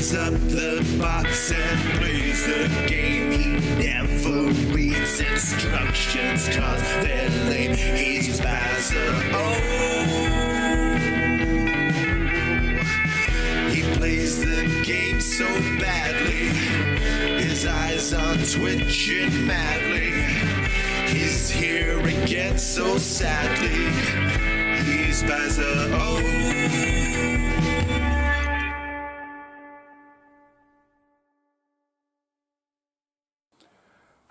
opens up the box and plays the game. He never reads instructions cause they're lame. He's Bowser. Oh, he plays the game so badly. His eyes are twitching madly. He's here again so sadly. He's Bowser. Oh.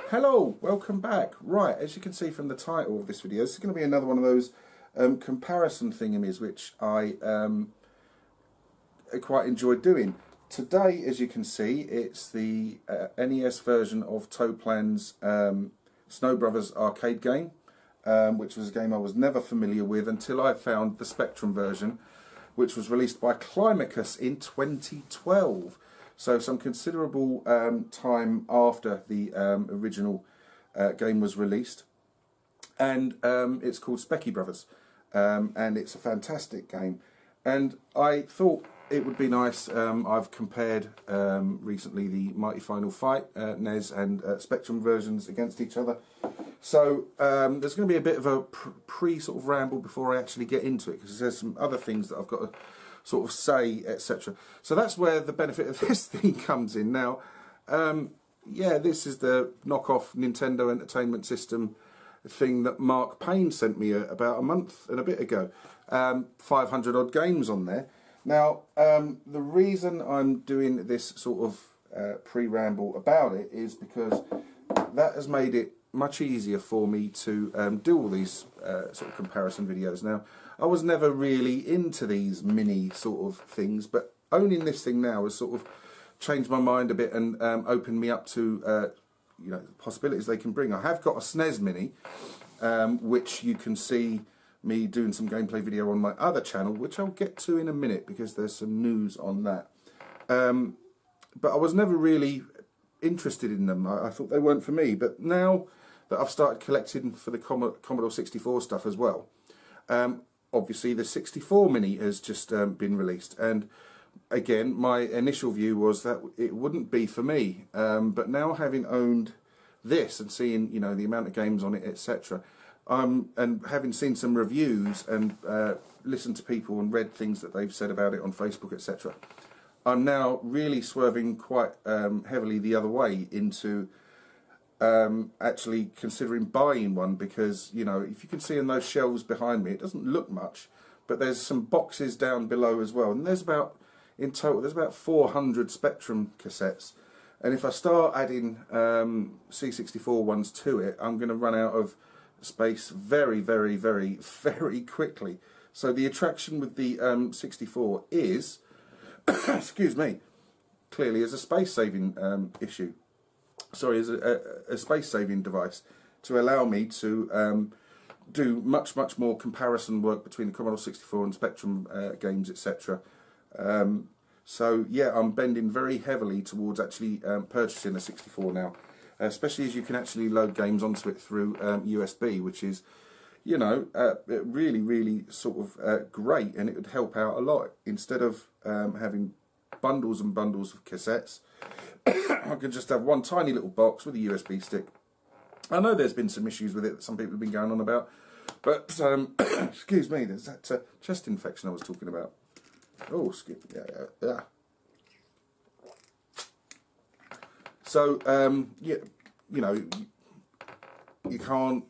Hello, welcome back. Right, as you can see from the title of this video, this is going to be another one of those comparison thingamies which I quite enjoyed doing. Today, as you can see, it's the NES version of Toaplan's Snow Brothers arcade game, which was a game I was never familiar with until I found the Spectrum version, which was released by Climacus in 2012. So some considerable time after the original game was released, and it's called Speccy Bros, and it's a fantastic game. And I thought it would be nice. I've compared recently the Mighty Final Fight NES and Spectrum versions against each other. So there's going to be a bit of a pre sort of ramble before I actually get into it, because there's some other things that I've got to sort of say, etc. So that's where the benefit of this thing comes in. Now, yeah, this is the knockoff Nintendo Entertainment System thing that Mark Payne sent me about a month and a bit ago. 500 odd games on there. Now, the reason I'm doing this sort of pre-ramble about it is because that has made it much easier for me to do all these sort of comparison videos. Now, I was never really into these mini sort of things, but owning this thing now has sort of changed my mind a bit and opened me up to you know, the possibilities they can bring. I have got a SNES Mini, which you can see me doing some gameplay video on my other channel, which I'll get to in a minute because there's some news on that. But I was never really interested in them. I thought they weren't for me, but now that I've started collecting for the Commodore 64 stuff as well, obviously the 64 Mini has just been released, and again my initial view was that it wouldn't be for me, but now having owned this and seeing, you know, the amount of games on it, etc., and having seen some reviews and listened to people and read things that they've said about it on Facebook, etc., I'm now really swerving quite heavily the other way into actually considering buying one, because, you know, if you can see in those shelves behind me, it doesn't look much, but there's some boxes down below as well, and there's about, in total, there's about 400 Spectrum cassettes, and if I start adding C64 ones to it, I'm going to run out of space very, very, very, very quickly. So the attraction with the 64 is, excuse me, clearly as a space-saving issue. Sorry, as a space-saving device to allow me to do much, much more comparison work between the Commodore 64 and Spectrum games, etc. So yeah, I'm bending very heavily towards actually purchasing a 64 now, especially as you can actually load games onto it through USB, which is, you know, really, really sort of great, and it would help out a lot. Instead of having bundles and bundles of cassettes, I can just have one tiny little box with a USB stick. I know there's been some issues with it that some people have been going on about, but excuse me, there's that chest infection I was talking about. Oh, yeah. So yeah, you know, you can't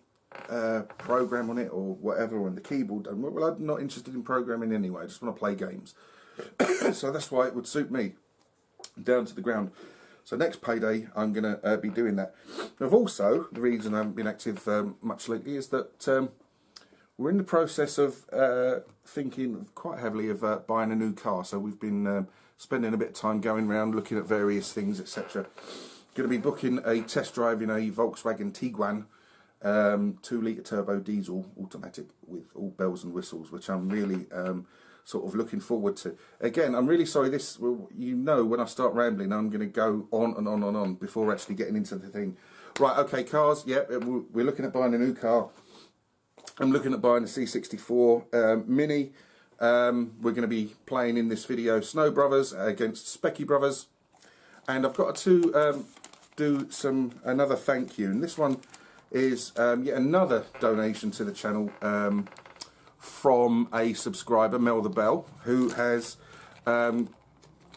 program on it or whatever, and the keyboard don't work. Well, I'm not interested in programming anyway. I just want to play games. So that's why it would suit me down to the ground. So next payday, I'm going to be doing that. I've also, the reason I haven't been active much lately is that we're in the process of thinking quite heavily of buying a new car. So we've been spending a bit of time going around looking at various things, etc. Going to be booking a test drive in a Volkswagen Tiguan 2-litre turbo diesel automatic with all bells and whistles, which I'm really sort of looking forward to. Again, I'm really sorry, this, well, you know, when I start rambling, I'm going to go on and on and on before actually getting into the thing. Right, okay, cars, yep, we're looking at buying a new car. I'm looking at buying a C64 Mini. We're going to be playing in this video Snow Brothers against Speccy Bros. And I've got to do another thank you. And this one is yet another donation to the channel from a subscriber, Mel the Bell, who has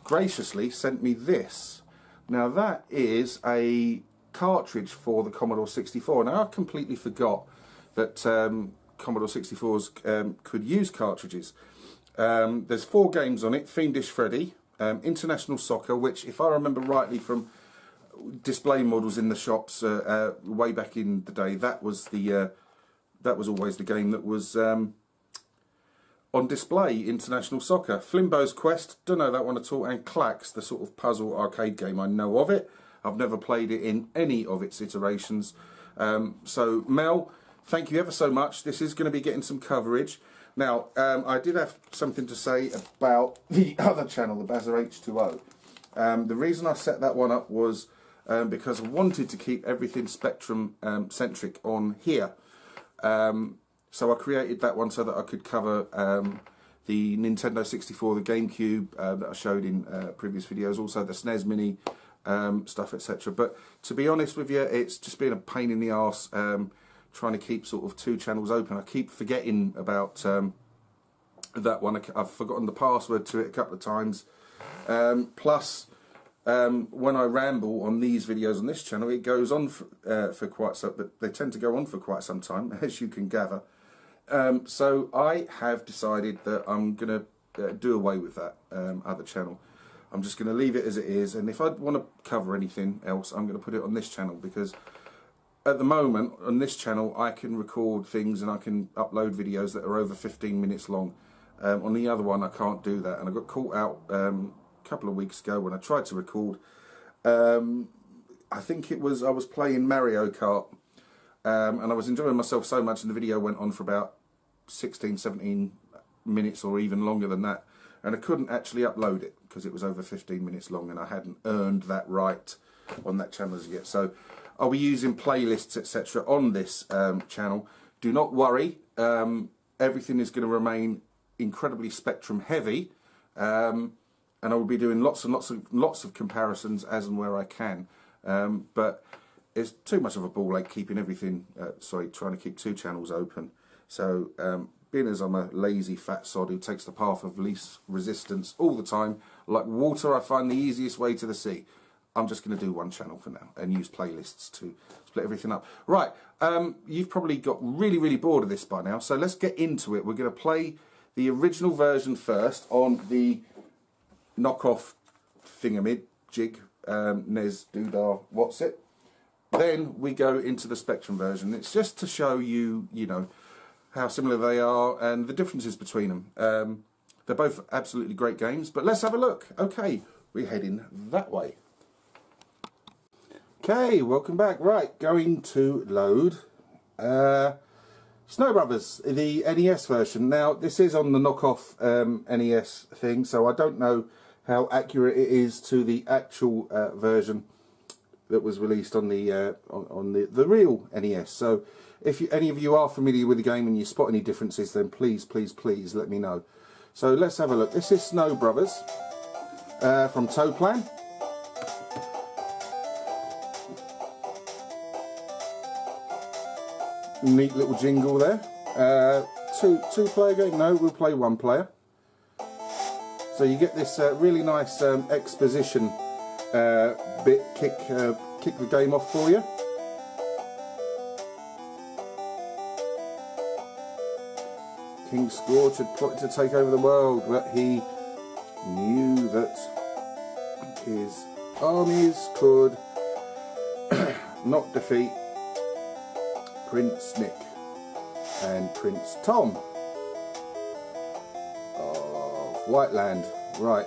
graciously sent me this. Now that is a cartridge for the Commodore 64. Now I completely forgot that Commodore 64s could use cartridges. There's 4 games on it: Fiendish Freddy, International Soccer, which, if I remember rightly from display models in the shops way back in the day, that was always the game that was on display. International Soccer. Flimbo's Quest, don't know that one at all, and Clax, the sort of puzzle arcade game. I know of it. I've never played it in any of its iterations. So Mel, thank you ever so much. This is going to be getting some coverage. Now, I did have something to say about the other channel, the Bazza H2O. The reason I set that one up was because I wanted to keep everything Spectrum centric on here. So I created that one so that I could cover the Nintendo 64, the GameCube that I showed in previous videos, also the SNES Mini stuff, etc. But to be honest with you, it's just been a pain in the arse trying to keep sort of 2 channels open. I keep forgetting about that one. I've forgotten the password to it a couple of times. Plus, when I ramble on these videos on this channel, it goes on for quite some. But they tend to go on for quite some time, as you can gather. So I have decided that I'm going to do away with that other channel. I'm just going to leave it as it is, and if I want to cover anything else, I'm going to put it on this channel, because at the moment on this channel I can record things and I can upload videos that are over 15 minutes long. On the other one I can't do that, and I got caught out a couple of weeks ago when I tried to record. I think I was playing Mario Kart, and I was enjoying myself so much, and the video went on for about 16, 17 minutes or even longer than that, and I couldn't actually upload it because it was over 15 minutes long, and I hadn't earned that right on that channel as yet. So I'll be using playlists, etc. on this channel. Do not worry, everything is going to remain incredibly Spectrum heavy, and I will be doing lots of comparisons as and where I can. But it's too much of a ball ache keeping everything, trying to keep 2 channels open. So being as I'm a lazy fat sod who takes the path of least resistance all the time, like water I find the easiest way to the sea, I'm just going to do 1 channel for now and use playlists to split everything up. Right, you've probably got really bored of this by now, so let's get into it. We're going to play the original version first on the knockoff thingamajig, NES Doodah what's it. Then we go into the Spectrum version. It's just to show you, how similar they are and the differences between them. They're both absolutely great games, but let's have a look. Okay, we're heading that way. Okay, welcome back. Right, going to load Snow Brothers, the NES version. Now, this is on the knockoff NES thing, so I don't know how accurate it is to the actual version that was released on the real NES. So if any of you are familiar with the game and you spot any differences, then please let me know. So let's have a look. This is Snow Brothers from Toaplan. Neat little jingle there. Two-player game? No, we'll play 1 player. So you get this really nice exposition bit, kick the game off for you. King Scourge had plotted to take over the world, but he knew that his armies could not defeat Prince Nick and Prince Tom of Whiteland. Right.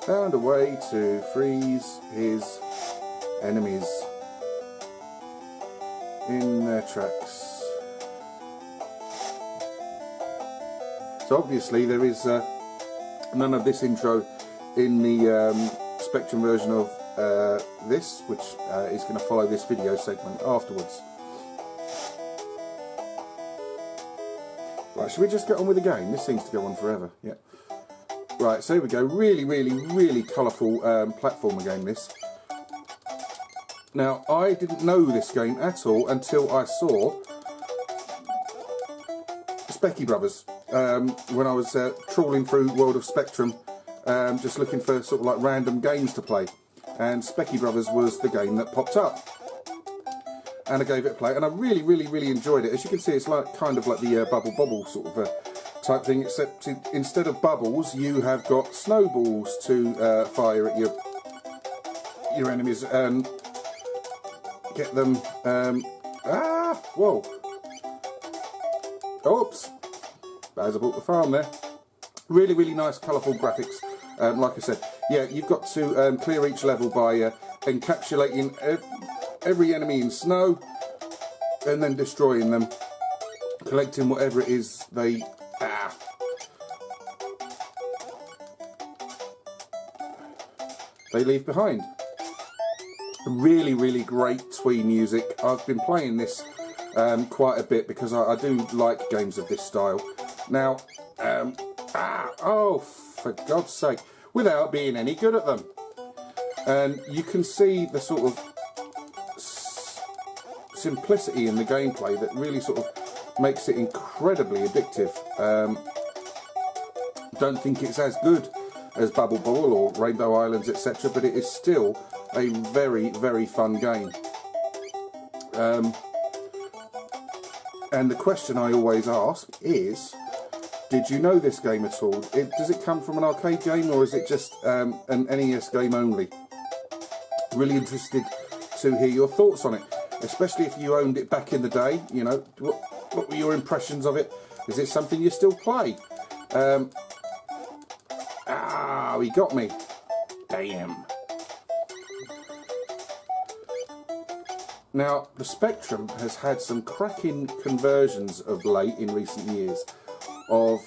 Found a way to freeze his enemies in their tracks. So obviously there is none of this intro in the Spectrum version of this, which is going to follow this video segment afterwards. Right, should we just get on with the game? This seems to go on forever. Yeah. Right, so here we go. Really colourful platformer game, this. Now, I didn't know this game at all until I saw Speccy Bros. When I was trawling through World of Spectrum, just looking for sort of like random games to play. And Speccy Bros was the game that popped up. And I gave it a play, and I really enjoyed it. As you can see, it's like kind of like the Bubble Bobble sort of type thing, except instead of bubbles, you have got snowballs to fire at your enemies and get them. Whoa! Oops! As I bought the farm there. Really nice, colourful graphics. Like I said, yeah, you've got to clear each level by encapsulating every enemy in snow and then destroying them, collecting whatever it is they leave behind. Really great twee music. I've been playing this quite a bit because I do like games of this style. Now, oh, for God's sake, without being any good at them. And you can see the sort of simplicity in the gameplay that really sort of makes it incredibly addictive. Don't think it's as good as Bubble Bobble or Rainbow Islands, etc., but it is still a very fun game. And the question I always ask is, did you know this game at all? Does it come from an arcade game, or is it just an NES game only? Really interested to hear your thoughts on it, especially if you owned it back in the day. You know, what were your impressions of it? Is it something you still play? He got me. Damn. Now, the Spectrum has had some cracking conversions of late in recent years of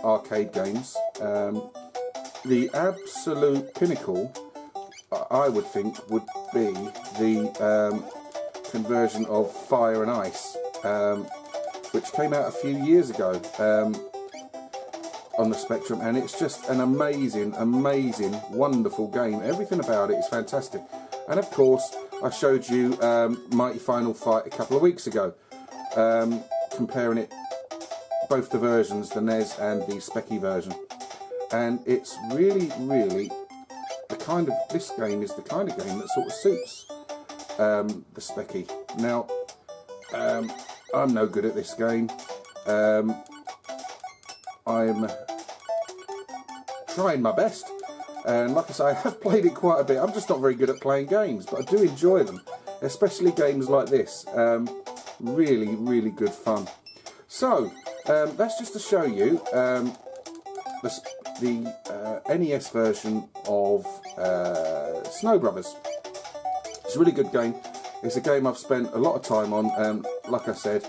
arcade games. The absolute pinnacle, I would think, would be the conversion of Fire and Ice, which came out a few years ago on the Spectrum, and it's just an amazing, wonderful game. Everything about it is fantastic. And of course, I showed you Mighty Final Fight a couple of weeks ago, comparing it, both the versions, the NES and the Speccy version. And it's really the kind of, this game is the kind of game that sort of suits the Speccy. Now, I'm no good at this game. I'm trying my best, and like I say, I have played it quite a bit. I'm just not very good at playing games, but I do enjoy them, especially games like this. Really good fun. So that's just to show you the NES version of Snow Brothers. It's a really good game. It's a game I've spent a lot of time on. Like I said,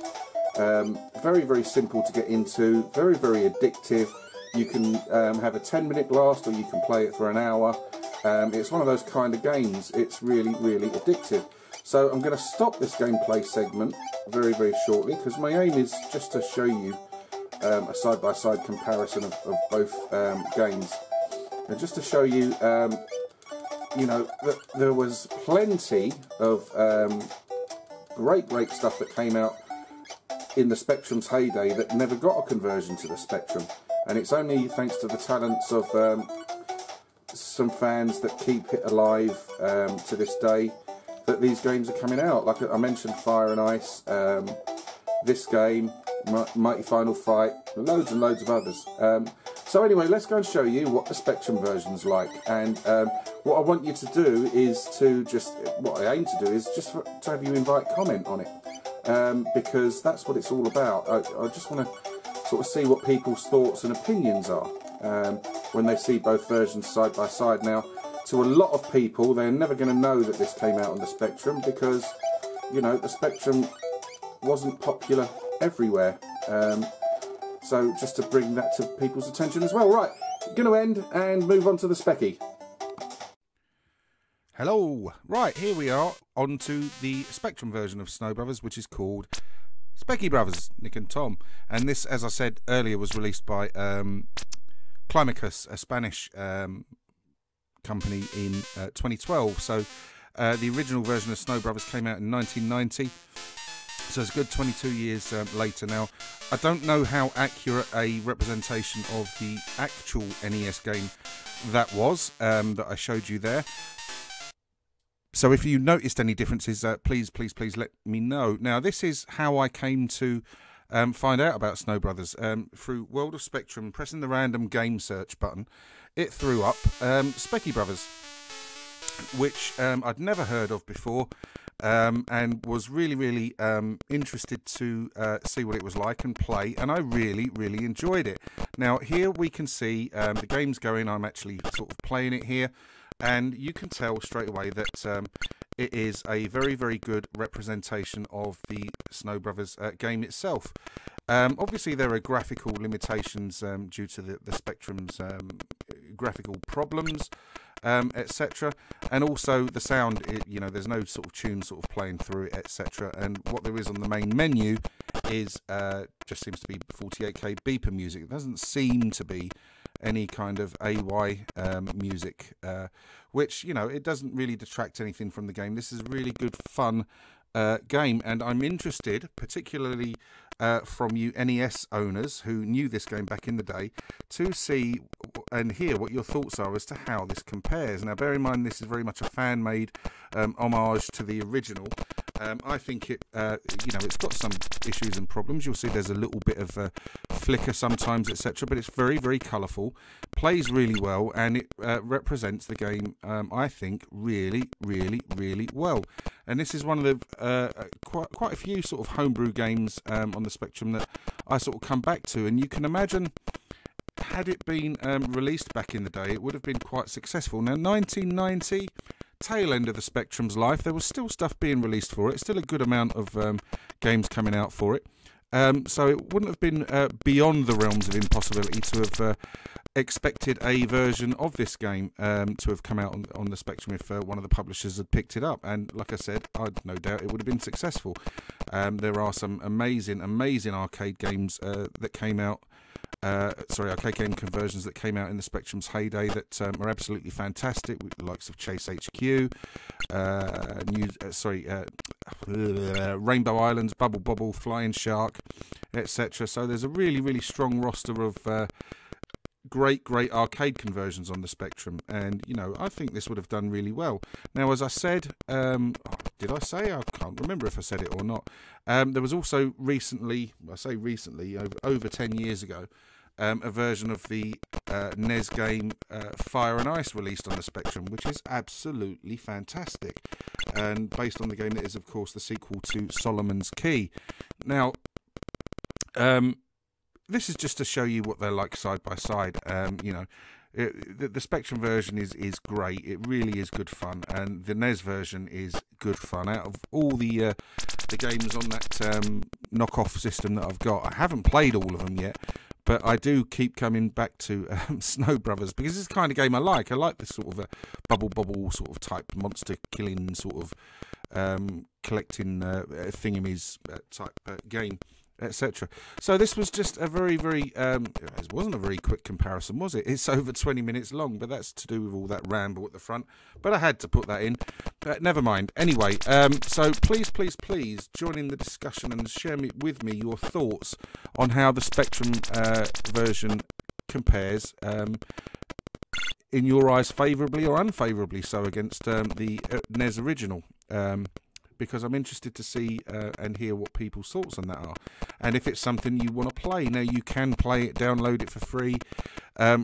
very simple to get into, very addictive. You can have a 10-minute blast, or you can play it for an hour. It's one of those kind of games. It's really addictive. So I'm going to stop this gameplay segment very shortly, because my aim is just to show you a side-by-side comparison of both games, and just to show you, you know, that there was plenty of great stuff that came out in the Spectrum's heyday that never got a conversion to the Spectrum, and it's only thanks to the talents of some fans that keep it alive to this day that these games are coming out. Like I mentioned, Fire and Ice, this game, Mighty Final Fight, loads and loads of others. So anyway, let's go and show you what the Spectrum version's like, and what I want you to do is to just, what I aim to do is just to have you invite comment on it, because that's what it's all about. I just want to sort of see what people's thoughts and opinions are when they see both versions side by side. Now, to a lot of people, they're never going to know that this came out on the Spectrum, because, you know, the Spectrum wasn't popular everywhere. So just to bring that to people's attention as well. Right, going to end and move on to the Speccy. Hello! Right, here we are on to the Spectrum version of Snow Brothers, which is called Speccy Bros, Nick and Tom. And this, as I said earlier, was released by Climacus, a Spanish company, in 2012. So the original version of Snow Brothers came out in 1990. So it's a good 22 years later now. I don't know how accurate a representation of the actual NES game that was, that I showed you there. So if you noticed any differences, please let me know. Now, this is how I came to find out about Snow Brothers. Through World of Spectrum, pressing the random game search button, it threw up Speccy Brothers, which I'd never heard of before, and was really interested to see what it was like and play, and I really enjoyed it. Now, here we can see the game's going. I'm actually sort of playing it here. And you can tell straight away that it is a very good representation of the Snow Brothers game itself. Obviously, there are graphical limitations due to the Spectrum's graphical problems, etc. And also the sound, you know, there's no sort of tune sort of playing through it, etc. And what there is on the main menu is just seems to be 48K beeper music. It doesn't seem to be any kind of AY music, which, you know, it doesn't really detract anything from the game. This is a really good fun game, and I'm interested, particularly from you NES owners who knew this game back in the day, to see and hear what your thoughts are as to how this compares. Now, bear in mind, this is very much a fan-made homage to the original. I think it, you know, it's got some issues and problems. You'll see there's a little bit of flicker sometimes, etc. But it's very colourful, plays really well, and it represents the game, I think, really well. And this is one of the quite a few sort of homebrew games on the Spectrum that I sort of come back to. And you can imagine, had it been released back in the day, it would have been quite successful. Now, 1990, tail end of the Spectrum's life, there was still stuff being released for it, still a good amount of games coming out for it. So it wouldn't have been beyond the realms of impossibility to have expected a version of this game to have come out on the Spectrum if one of the publishers had picked it up. And like I said, I'd no doubt it would have been successful. There are some amazing arcade games that came out. Arcade game conversions that came out in the Spectrum's heyday that are absolutely fantastic, with the likes of Chase HQ, Rainbow Islands, Bubble Bobble, Flying Shark, etc. So there's a really strong roster of great arcade conversions on the Spectrum, and, you know, I think this would have done really well. Now, as I said, did I say? I can't remember if I said it or not. There was also recently, I say recently, over 10 years ago, a version of the NES game Fire and Ice released on the Spectrum, which is absolutely fantastic, and based on the game that is, of course, the sequel to Solomon's Key. Now, this is just to show you what they're like side by side. You know, the Spectrum version is great. It really is good fun, and the NES version is good fun. Out of all the games on that knockoff system that I've got, I haven't played all of them yet, but I do keep coming back to Snow Brothers, because it's the kind of game I like. I like this sort of a bubble sort of type monster killing sort of collecting thingamies type game, etc. So this was just a very it wasn't a very quick comparison, was it? It's over 20 minutes long, but that's to do with all that ramble at the front, but I had to put that in. Never mind. Anyway, so please join in the discussion and share with me your thoughts on how the Spectrum version compares, in your eyes, favourably or unfavourably so, against the NES original, because I'm interested to see and hear what people's thoughts on that are, and if it's something you want to play. Now, you can play it, download it for free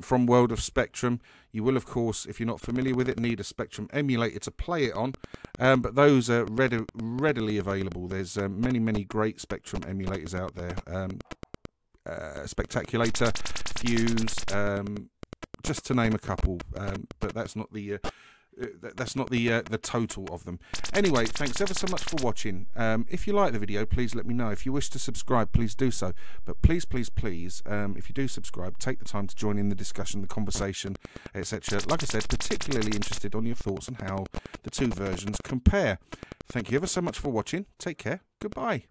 from World of Spectrum. You will, of course, if you're not familiar with it, need a Spectrum emulator to play it on, but those are readily available. There's many great Spectrum emulators out there. Spectaculator, Fuse, just to name a couple, but that's not the That's not the total of them. Anyway, thanks ever so much for watching. If you like the video, please let me know. If you wish to subscribe, please do so. But please, please, please, if you do subscribe, take the time to join in the discussion, the conversation, etc. Like I said, particularly interested on your thoughts on how the two versions compare. Thank you ever so much for watching. Take care. Goodbye.